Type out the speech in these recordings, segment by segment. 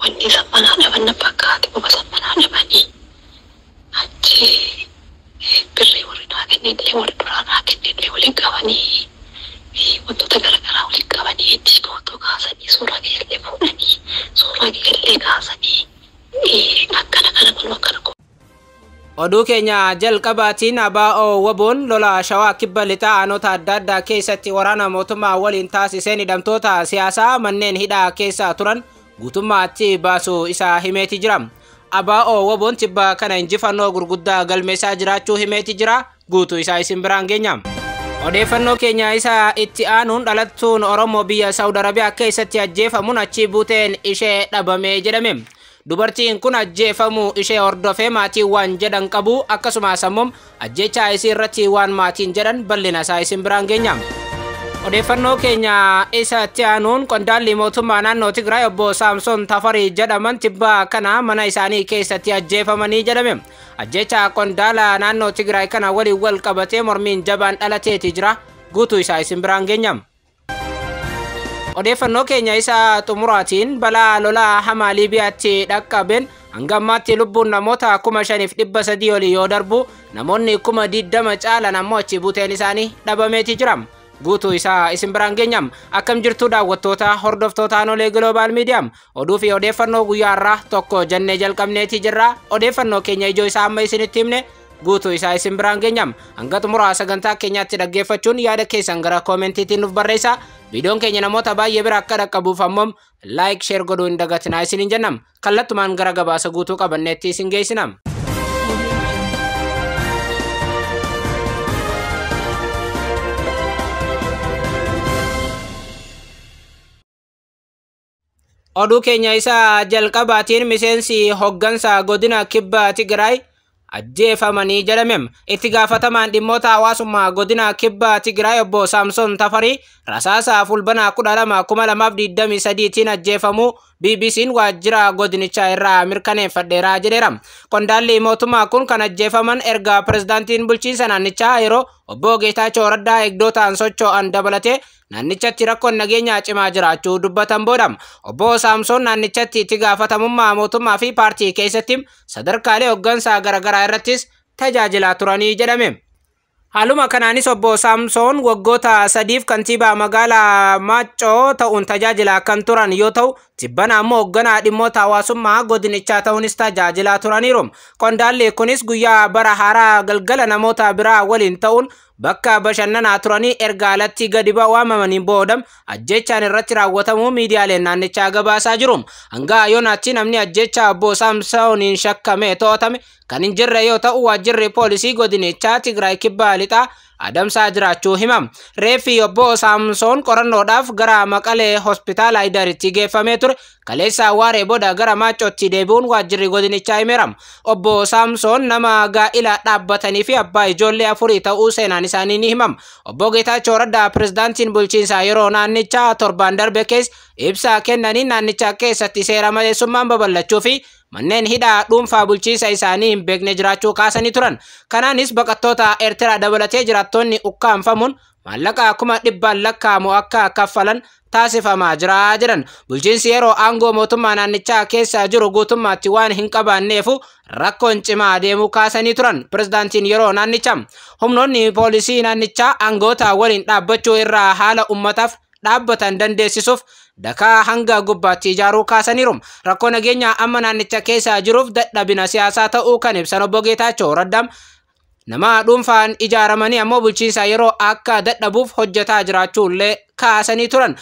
wanti sammana dhaban fakkaate boba sammana dhabanii achi birrii warri naa kennillee warri duraa naa kennillee waliin qabanii wantoota garaagaraa waliin qabanii itti footoo kaasanii suuraa keellee fuudhanii suuraa keellee kaasanii akkana akkana. Oduu keenya jalqabaatiin ABO WBO'n lola Shawaa Kibba Lixaa aanota adda addaa keessatti waraana mootummaa waliin taasiseen hidhamtoota siyaasaa manneen hidhaa keessa turan guutummaatti baasuu isaa himeeti jira. ABO WBO'n tibba kana injifannoo gurguddaa galmeessaa jiraachuu himeeti jira. Guutuu isaa isin biraan geenya. Odeeffannoo keenya isa itti aanuun dhalattuun Oromoo biyya Saudi Arabiyaa keessatti ajjeefamuun achi buuteen ishee dhabame jedhame. Dubartiin kun ajjeefamuu ishee hordofee maatiin waan jedhan qabu akkasumas ammoo ajjechaa isii irratti waan maatiin jedhan bal'ina isaa isin biraan geenya. Odeeffannoo keenya isa itti aanuun qondaalli mootummaa naannoo Tigraay obbo Saamsoon Tafarii jedhaman tibba kana mana isaanii keessatti ajjeefamanii jedhame. Ajjechaa qondaala naannoo Tigraay kana waliin wal qabatee mormiin jabaan dhalateeti jira. Guutuu isaa isin biraan geenya. Odeeffannoo keenya isa xumuraatiin balaa lolaa hamaa Liibiyaatti dhaqqabeen hanga ammaatti lubbuun namoota 5,300 olii yoo darbu namoonni 20,000 caalan ammoo achi buuteen isaanii dhabameeti jira. Guutuu isaa isin biraan geenya. Akkam jirtu daawwattoota hordoftoota Anolee Global Media oduu fi odeeffannoo guyyaa irraa tokko jennee jalqabneeti jirra. Odeeffannoo keenya ijoo isaa amma isinitti himne guutuu isaa isin biraan geenya. Hanga xumuraa sagantaa keenyaatti dhaggeeffachuun yaada keessan gara koomentiitiin nuuf barreessaa. Viidiyoon keenya namoota baay'ee bira akka dhaqqabuuf ammoo like share godhuu hin dagatinaa isiniin jennam. Kallattumaan gara gabaasa guutuu qabanneetti isin geessinam. Oduu keenya isa jalqabaatiin miseensi hoggansa godina Kibba Tigraay ajjeefamanii jedhame. Itti gaafatamaan dhimmoota hawaasummaa godina Kibba Tigraay obbo Saamsoon Tafarii rasaasa fulbana 12/2023tiin ajjeefamuu BBC'n waajjira godinichaa irraa mirkaneeffadheera jedheera. Qondaalli mootummaa kun kan ajjeefaman erga pirezidaantiin bulchiinsa naannichaa yeroo obbo Geetaachoo Raddaa eegdotaan socho'an dabalatee naannichatti rakkoon nageenyaa cimaa jiraachuu dubbatan booda. Obbo Saamsoon naannichatti itti gaafatamummaa mootummaa fi paartii keessatti sadarkaalee hoggansaa garaagaraa irrattis tajaajilaa turanii jedhame. Haaluma kanaanis obbo Saamsoon waggoota 3f kantiibaa magaalaa Maaccoo ta'uun tajaajilaa kan turan yoo ta'u tibbana ammoo hoogganaa dhimmoota hawaasummaa godinichaa ta'uunis tajaajilaa turaniiru. Qondaalli kunis guyyaa bara haaraa galgala namoota biraa waliin ta'uun bakka bashannanaa turanii erga alatti gadi waamamanii booda ajjechaan irratti raawwatamuu miidiyaaleen naannichaa gabaasaa jiru. Hanga yoonaatti namni ajjechaa obbo Saamsooniin shakkame to'atame kan hin jirre yoo ta'u waajjirri poolisii godinichaa Tigraay Kibba Lixaa adamsaa jiraachuu himam. Reeffi obbo Saamsoon qorannoodhaaf gara Maqalee hospitaala Ayidaaritti geeffamee ture. Kaleessa waaree booda gara Maaccootti deebi'uun waajjirri godinichaa himeera. Obbo Saamsoon nama gaa'ila dhaabbatanii fi abbaa ijoollee 4 ta'uu seenaan isaanii ni himam. Obbo Geetaachoo Raddaa pirezidaantiin bulchiinsaa yeroo naannichaa torban darbe keessa ibsa kennaniin naannichaa keessatti seera maleessummaan babal'achuu fi manneen hidhaa dhuunfaa bulchiinsa isaanii hin beekne jiraachuu kaasanii turan. Kanaanis baqattoota Eertiraa dabalatee jiraattonni ukkaanfamuun maallaqa 100,000 lakkaa'amu akka kaffalan taasifamaa jira jedhan. Bulchiinsi yeroo aangoo mootummaa naannichaa keessa jiru guutummaatti waan hin qabaanneefu rakkoon cimaa deemuu kaasanii turan. Pirezidaantiin yeroo naannichaa humnoonni poolisii naannichaa aangoota waliin dhaabbachuu irraa haala ummataaf dhaabbatan dandeessisuuf dakaa hanga gubbaatti ijaaruu kaasaniiru. Rakkoo nageenyaa amma naannicha keessa jiruuf dadhabina siyaasaa ta'uu kan ibsan obbo Geetaachoo Raddaa nama dhuunfaan ijaaramanii ammoo bulchiinsa yeroo akka dadhabuuf hojjetaa jiraachuullee kaasanii turan.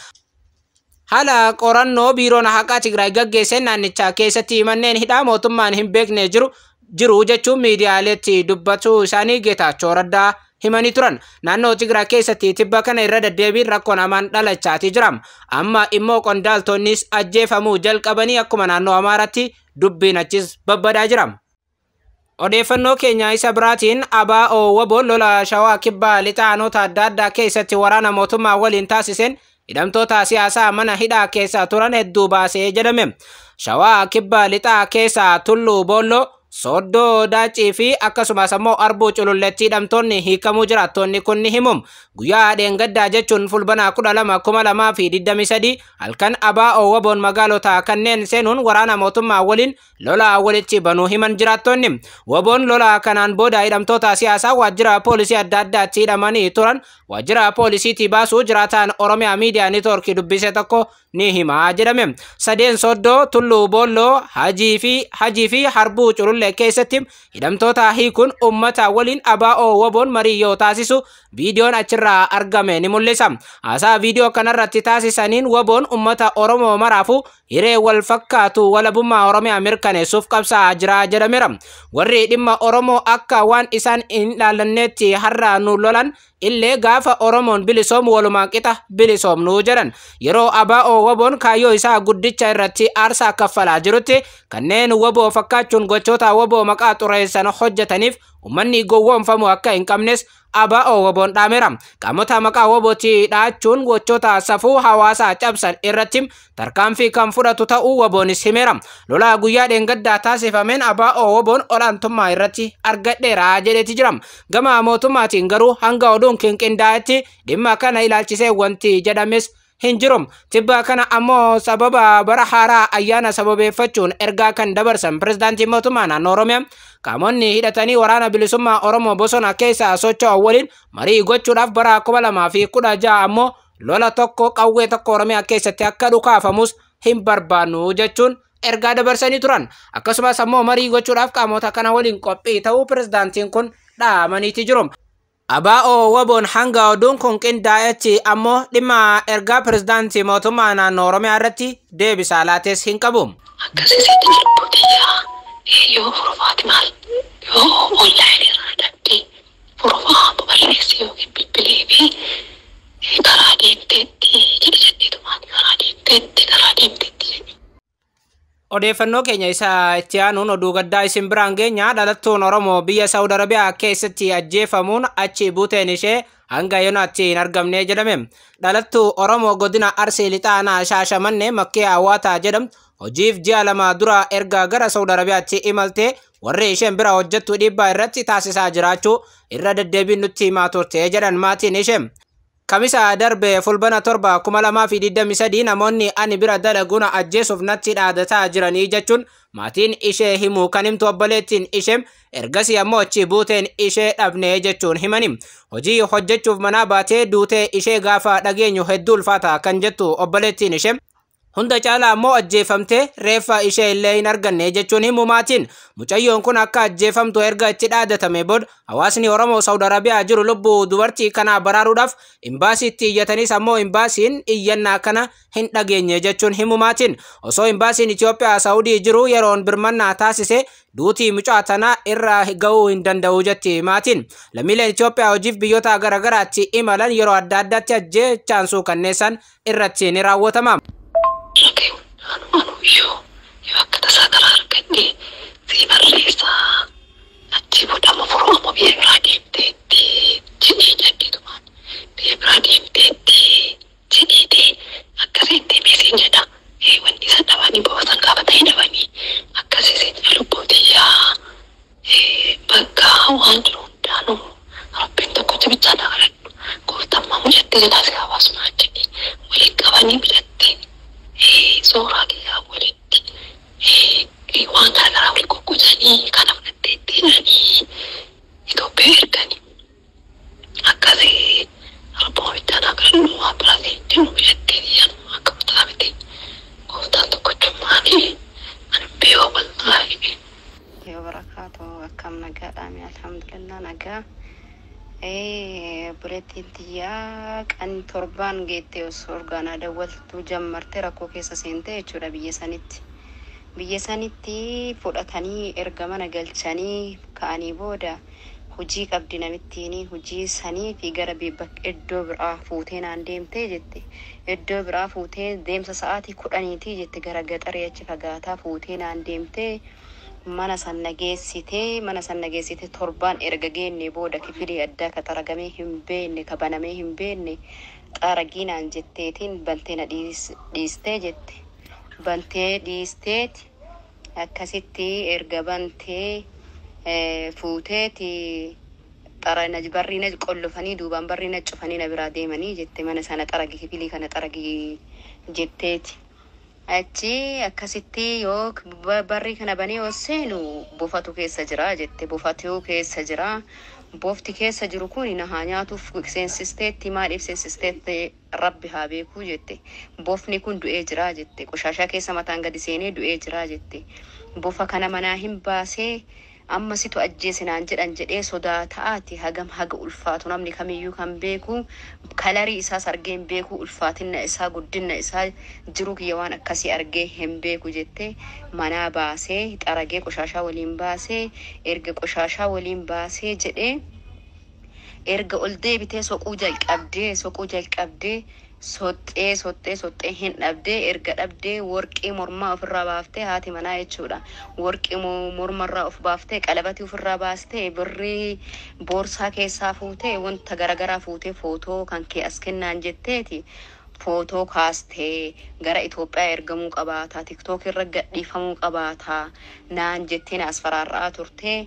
Haala qorannoo biiroon haqaa Tigraay gaggeesseen naannichaa keessatti manneen hidhaa mootummaan hin beekne jiru jechuun miidiyaaleetti dubbachuu isaanii Geetaachoo Raddaa himanii turan. Naannoo Tigraay keessatti tibba kana irra deddeebiin rakkoon hamaan dhalachaati jira. Amma immoo qondaaltonnis ajjeefamuu jalqabanii akkuma naannoo Amaaraatti dubbiin achis babbadaa jira. Odeeffannoo keenya isa biraatiin ABO WBO'n lola Shawaa Kibba Lixaa aanota adda addaa keessatti waraana mootummaa waliin taasiseen hidhamtoota siyaasaa mana hidhaa keessa turan hedduu baasee jedhame. Shawaa Kibba Lixaa keessa Tulluu Boolloo, Soddoo Daacii fi akkasumas ammoo Arbuu Cululleetti hidhamtoonni hiikamuu jiraattonni kun ni himum. Guyyaa dheengaddaa jechuun fulbana 12/2023 halkan ABO WBO'n magaalota kanneen seenuun waraana mootummaa waliin lola walitti banuu himan jiraattonni. WBO'n lola kanaan booda hidhamtoota siyaasaa waajjira poolisii adda addaatti hidhamanii turan waajjira poolisiitii baasuu jiraataan Oromiyaa Miidiyaa Neetwoorkii dubbise tokko ni himaa jedhame. Sadeen Soddoo, Tulluu Boolloo, Hajii fi Harbuu Culullee keessatti hidhamtoota hiikuun ummata waliin ABO WBO'n marii yoo taasisu viidiyoon achirraa argame ni mul'isa. Haasaa viidiyoo kanarratti taasisaniin WBO'n ummata Oromoo maraafu hiree wal fakkaatu walabummaa Oromiyaa mirkaneessuuf qabsaa jira jedhameera. Warri dhimma Oromoo akka waan isaan hin ilaalanneetti har'a nu lolan illee gaafa Oromoon bilisoomu walumaan qixa bilisoomnu jedhan. Yeroo ABO WBO'n kaayyoo isaa guddicha irratti aarsaa kaffalaa jirutti kanneen WBO fakkaachuun gochoota WBO maqaa xureessan hojjetaniif ummanni gowwoomfamu akka hin qabnes ABO WBO'n dhaameera. Qaamota maqaa WBO'tti dhaachuun gochoota safuu hawaasaa cabsan irratti tarkaanfii kan fudhatu ta'uu WBO'nis himeera. Lola guyyaa dheengaddaa taasifameen ABO WBO'n olaantummaa irratti argadheera jedheeti jira. Gama mootummaatiin garuu hanga oduun qindaa'etti dhimma kana ilaalchisee wanti jedhames hin jiru. Tibba kana ammoo sababa bara haaraa ayyaana sababeeffachuun ergaa kan dabarsan pirezidaantii mootummaa naannoo Oromiyaa qaamonni hidhatanii waraana bilisummaa Oromoo bosona keessa socho'an waliin marii gochuudhaaf bara 2016 ammoo lola tokko qawwee tokko Oromiyaa keessatti akka dhukaafamus hin barbaannu jechuun ergaa dabarsanii turan. Akkasumas ammoo marii gochuudhaaf qaamota kana waliin qophii ta'uu pirezidaantiin kun dhaamaniiti jiru. ABO WBO'n hanga oduun kun qindaa'etti ammoo dhimma ergaa pirezidaantii mootummaa naannoo Oromiyaa irratti deebisaa laates hin qabu. Akkasitti lubbuutiyaa yoo furmaati maal yoo onlaayinii irraa dhabdee furmaa babal'eessee yookiin bilbilee fi karaa deemteetti jedhetumaan karaa deemteetti jedhe. Odeeffannoo keenya isa itti aanuun oduu gaddaa isin biraan geenya. Dhalattuun Oromoo biyya Saudi Arabiyaa keessatti ajjeefamuun achi buuteen ishee hanga yoonaatti hin argamne jedhame. Dhalattuu Oromoo godina Arsii Lixaanaa Shaashamannee Makkee Hawwaataa jedhamtu hojiif ji'a 2 dura erga gara Saudi Arabiyaatti imaltee warri isheen bira hojjettu dhiibbaa irratti taasisaa jiraachuu irra deddeebiin nutti himaa turte jedhan maatiin ishee. Kamisa darbe fulbana 7/2023 namoonni ani bira dalaguun ajjeesuuf natti dhaadataa jiranii jechuun maatiin ishee himuu kan himtu obboleettiin ishee ergasii ammoo achi buuteen ishee dhabne jechuun himani. Hojii hojjechuuf manaa baatee duutee ishee gaafa dhageenyu hedduu ulfaata kan jettu obboleettiin ishee hunda caalaa ammoo ajjeefamtee reeffa ishee illee hin arganne jechuun himu maatiin. Mucayyoon kun akka ajjeefamtu erga itti dhaadatame booda hawaasni Oromoo Saudi Arabiyaa jiru lubbuu dubartii kana baraaruudhaaf imbaasiitti iyyatanis ammoo imbaasiin iyyannaa kana hin dhageenye jechuun himu maatiin. Osoo imbaasiin Itoophiyaa Saudii jiru yeroon birmannaa taasise duutii mucaa tanaa irra ga'uu hin danda'u jetti maatiin. Lammiileen Itoophiyaa hojiif biyyoota garaagaraatti imalan yeroo adda addaatti ajjeechaan suukanneessan irratti ni raawwatama. Yo akka tasaa karaa argadhee si barreessaa achi boodama furuma biyya biraa deemteetti jedheetumaan biyya biraa deemteetti jedheetee akkasitti meeseenjadha. Wanti isa dhabanii boosan gaafatanii dhabanii akkasitti lubbuutiyyaa bakka waan jiru hundaanuu rabbiin tokko jabichaa dhagaladhu gooftammaa mucattee jalaa si hawaasumaa jedhee waliin qabanii mucattee suuraa kiyyaa walitti waan garaagaraa wal qoqqoodanii kana fudhattee ittiin Itoophiyaa erganii akkasii rabboon bittaan akka dhumaa biraa seentee nu biyyattii biyyanuu akka kutaa miti gooftaan tokkochummaanii ani beewa wallaahi. Yoo barakaatoo akkam nagaadhaami alhamdulillah nagaa. Buleettiin tiyyaa kan torbaan geettee osoo orgaanaa dawwaltuu jammarte rakkoo keessa seentee jechuudha biyya sanitti fudhatanii erga mana galchanii ka'anii booda hojii qabdi namittiin hojii sanii fi gara iddoo biraa fuutee naan deemtee jette. Iddoo biraa fuutee deemsa sa'aatii 10 jette gara gaxarii achi fagaataa fuutee naan deemtee mana san nageessite torbaan erga geenne booda kifilii addaa ka xaragamee hin beenne ka banamee hin beenne xaraginaan jetteetiin bantee na dhiistee jette. Bantee dhiisteeti akkasitti erga bantee fuuteeti xarana barriina qollofanii duubaan barriina cufanii na biraa deemanii jette mana sana xaragi kifilii kana xaragi jetteeti. Achi akkasitti yoo barri kana banee yoo seenu bofatu keessa jira jette. Bofatu keessa jira. Bofti keessa jiru kun na haa nyaatuuf seensisteetti maaliif seensisteetti rabbi haa beekuu jette. Bofni kun du'ee jira jette. Qoshaashaa keessa mataan gadi seenee du'ee jira jette. Bofa kana manaa hin baasee amma situ ajjeesinaan jedhee sodaataati hagam haga ulfaatu namni kamiyyuu kan beeku kalarii isaas argee hin beeku ulfaatinna isaa guddinna isaa jiru kiyya waan akkasii argee hin beeku jette. Manaa baasee xaragee qoshaashaa waliin baasee erga qoshaashaa waliin baasee jedhee erga ol deebitee soquu jalqabdee soxxee hin dhabdee erga dhabdee warqii mormaa ofirraa baaftee haati manaa jechuudha. Warqii mormarraa of baaftee qalabatii ofirraa baastee birrii boorsaa keessaa fuutee wanta garagaraa fuutee footoo kan kee as kennaan jetteeti. Footoo kaastee gara Itoophiyaa ergamuu qabaataa TikTok irra gadhiifamuu qabaataa naan jettee as faraarraa turtee.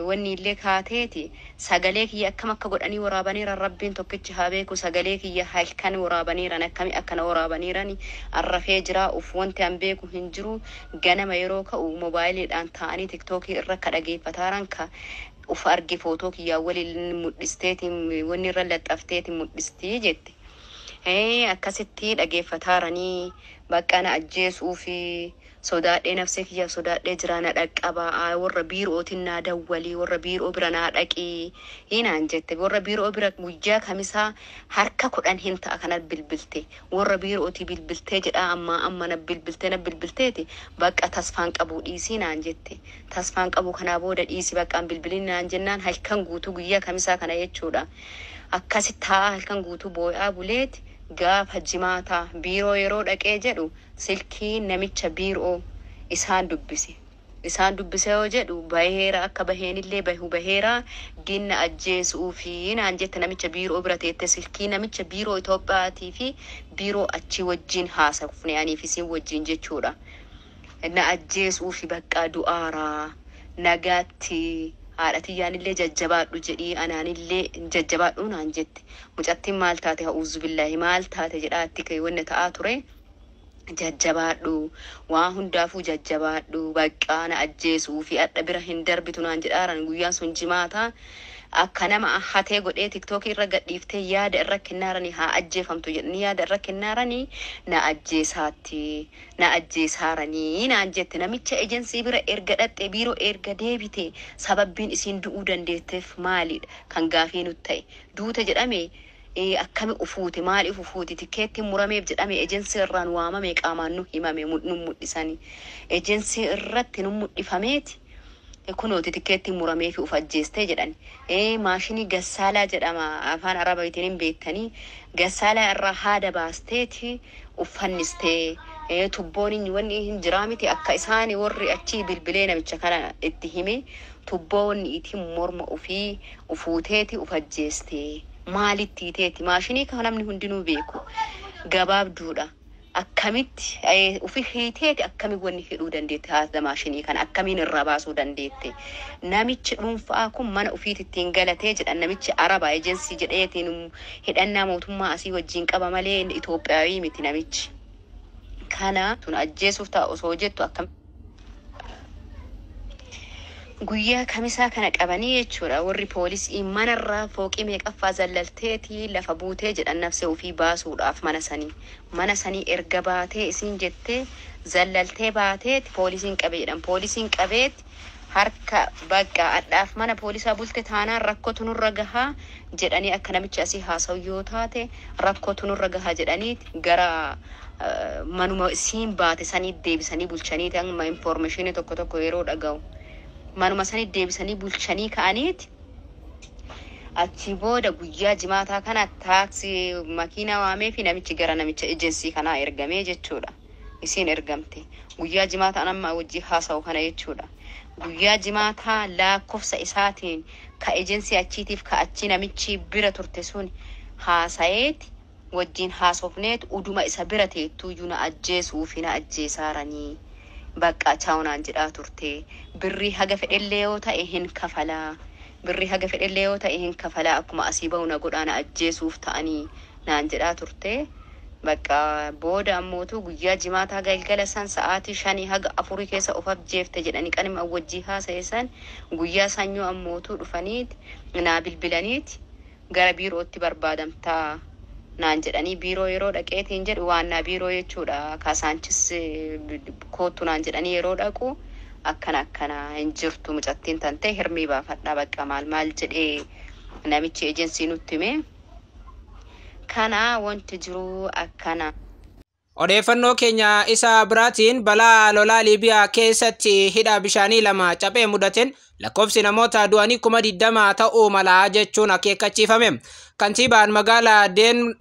Wanni illee kaateeti sagalee kiyya akkam akka godhanii waraabaniira rabbiin tokkichi haa beeku. Sagalee kiyya halkan waraabaniiran akkami akkana waraabaniiran arrafee jira uf wanti an beeku hin jiru. Ganama yeroo ka'u moobaayiliidhaan ta'anii TikTokii irra ka dhageeffataaran ka uf arge footoo kiyyaa waliin mul'isteeti wanni irra laxxafteeti mul'istii jette. Akkasitti dhageeffataaranii bakka na ajjeesuufi sodaadhee nafsee kiyya sodaadhee jira na dhaqqabaa warra biirootiin na dawwalii warra biiroo bira na dhaqii hinaan jette. Warra biiroo bira guyyaa kamisaa harka 10 hin ta'a kana bilbilte warra biirootii bilbiltee jedha amma na bilbilteeti bakka tasfaan qabu dhiisii naan jette. Tasfaan qabu kana booda dhiisi bakka an bilbilin naan jennaan halkan guutuu guyyaa kamisaa kana jechuudha. Akkasitti halkan guutuu boo'aa buleeti. Gaafa jimaataa biiroo yeroo dhaqee jedhu silkii namicha biiroo isaan dubbise yoo jedhu baheera akka baheenillee baheera ginna ajjeesuufi naan jette. Namicha biiroo bira teette silkii namicha biiroo Itoophiyaatii fi biiroo achi wajjin haasofne aniifisiin wajjin jechuudha. Na ajjeesuufi bakka du'aaraa nagaatti haadhatiyyaan jajjabaadhu jedhii anaanillee jajjabaadhu naan jette. Mucattiin maal taate ha'uuzu billaahi maal taate jedhaatti kee wanni ta'aa ture. Jajjabaadhu waan hundaafuu jajjabaadhu bakka na ajjeesuufi adda bira hin darbitu naan jedhaaran guyyaan sun jimaataa. Akka nama hatee godhee TikTok irra gadhiiftee yaada irra kennaaranii haa ajjeefamtu jedhanii yaada irra kennaaranii na ajjeesaaranii naan jette. Namicha ejensii bira erga dhaxxee biiroo erga deebite sababbiin isiin du'uu dandeetteef maalidha kan gaafii nutti ta'e. Duute jedhame akkami ufuute maaliif ufuute tikeettiin murameef jedhame ejensii irraan waamame qaamaan nu himame nu mul'isanii ejensii irratti nu mul'ifameeti. Kunooti tikeettiin muramee fi uf ajjeestee jedhan. Maashinii gassaalaa jedhama afaan arabaatiin hin beektanii gassaalaa irraa haada baasteeti uffannistee tubboon wanni hin jiraa miti akka isaan warri achi bilbilee namicha kana itti hime tubboon itti morma ofii ufuuteeti uf ajjeestee maalitti teeti maashinii kan namni hundinuu beeku gabaabduudha. Akkamitti ufi hiiteeti akkami wanni hidhuu dandeette haadha maashinii kana akkamiin irraa baasuu dandeette. Namichi dhuunfaa kun mana ufiitittiin galatee jedhan namichi arabaa ejensii jedheetiin hidhannaa mootummaa asii wajjin qaba malee Itoophiyaawii miti namichi. Kana tun ajjeesuuf ta'a osoo jettu akkam guyyaa kamisaa kana qabanii jechuudha. Warri poolisii manarraa fooqii meeqaffaa zallalteeti lafa buutee jedhan nafsee ofii baasuudhaaf mana sanii erga baatee isiin jettee zallaltee baateeti poolisiin qabee jedhan. Poolisiin qabeeti harka bakka adhaaf mana poolisaa bulte taanaan rakkootu nurra gahaa jedhanii akka namichi asii haasa'u yoo taate rakkootu nurra gahaa jedhaniiti gara manuma isiin baate sanii deebisanii bulchaniiti amma informationii tokko yeroo dhaga'u. Manuma sanii deebisanii bulchanii ka'aniiti. Achi booda guyyaa jimaataa kana taaksii makiinaa waamee fi namichi gara namicha ejensii kanaa ergamee jechuudha. Isiin ergamte guyyaa jimaataa amma wajjii haasa'u kana jechuudha. Guyyaa jimaataa lakkoofsa isaatiin ka ejensii achiitiif ka achi namichi bira turte sun haasa'eeti wajjin haasofneet uduma isa bira teettuu na ajjeesuufi na ajjeesaaranii bakka chaawunaan jedhaa turte. Birrii haga fedhellee yoo ta'e hin kafalaa. Birrii haga fedhellee yoo ta'e hin kafalaa akkuma asii ba'u na godhaana ajjeesuuf ta'anii naan jedhaa turte. Bakka booda ammootu guyyaa jimaataa galgala san sa'aatii 5 haga 4 keessa of abjeefte jedhanii qanima wajjii haasa'e san guyyaa sanyoo ammootu dhufaniiti naa bilbilaniiti gara biirootti barbaadamtaa naan jedhanii biiroo yeroo dhaqeetiin jedhu waan naa biiroo jechuudha kaasaanchis kootu naan jedhanii yeroo dhaqu akkana hin jirtu mucattiin tante hirmii baafadhaa bakka maal jedhee namichi ejensii nutti hime. Kana wanti jiru akkana. Odeeffannoo keenya isa biraatiin balaa lolaa Liibiyaa keessatti hidha bishaanii 2 caphee mudateen lakkoofsi namoota du'anii 20 ta'uu mala jechuun akeekkachiifame. Kantiibaan magaalaa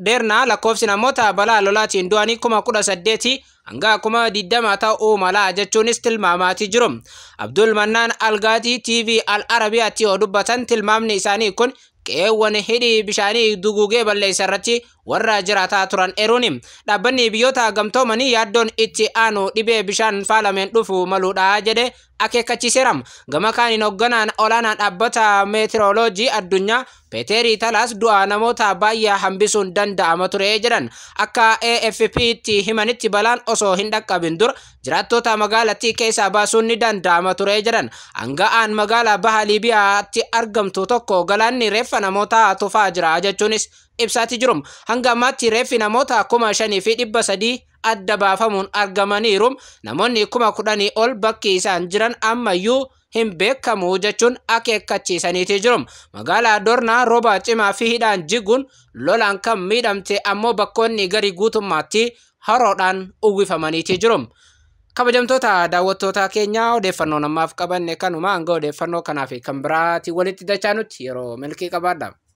Deernaa lakkoofsi namoota balaa lolaatiin du'anii 18,000 hanga 20 ta'uu mala jechuunis tilmaamaati jiru. Abdul Mannaan Algaati TV Al Arabiyaatti yoo dubbatan tilmaamni isaanii kun qeewwan hidhi bishaanii dugugee balleessa irratti warra jiraataa turan eeruuni. Dhaabbanni biyyoota gamtoomanii yaaddoon itti aanu dhibee bishaan faalameen dhufu maluudha jedhe akeekkachiiseera. Gama kaaniin hoogganaan olaanaa dhaabbata meetirooloojii addunyaa Peeteri Talaas du'a namoota baay'ee hambisuun danda'ama ture jedhan. Akka AFP'tti himanitti balaan osoo hin dhaqqabin dur jiraattota magaalattii keessaa baasuun ni danda'ama ture jedhan. Hanga'aan magaalaa baha Liibiyaatti argamtu tokko galaanni reeffa namoota tufaa jira jechuunis ibsaati jiru. Hanga ammaatti reeffi namoota 5,300 adda baafamuun argamaniiru. Namoonni 10,000 ol bakki isaan jiran ammayyuu hin beekamu jechuun akeekkachiisaniiti jiru. Magaalaa Doornaa rooba cimaa fi hidhaan jiguun lolaan kan miidhamte ammoo bakkoonni gari guutummaatti haroodhaan uwwifamaniiti jiru. Kabajamtoota daawwattoota keenya odeeffannoo namaaf qabanne kanuma hanga odeeffannoo kanaaf kan biraatti walitti dachaanutti yeroo milkii qabaadha.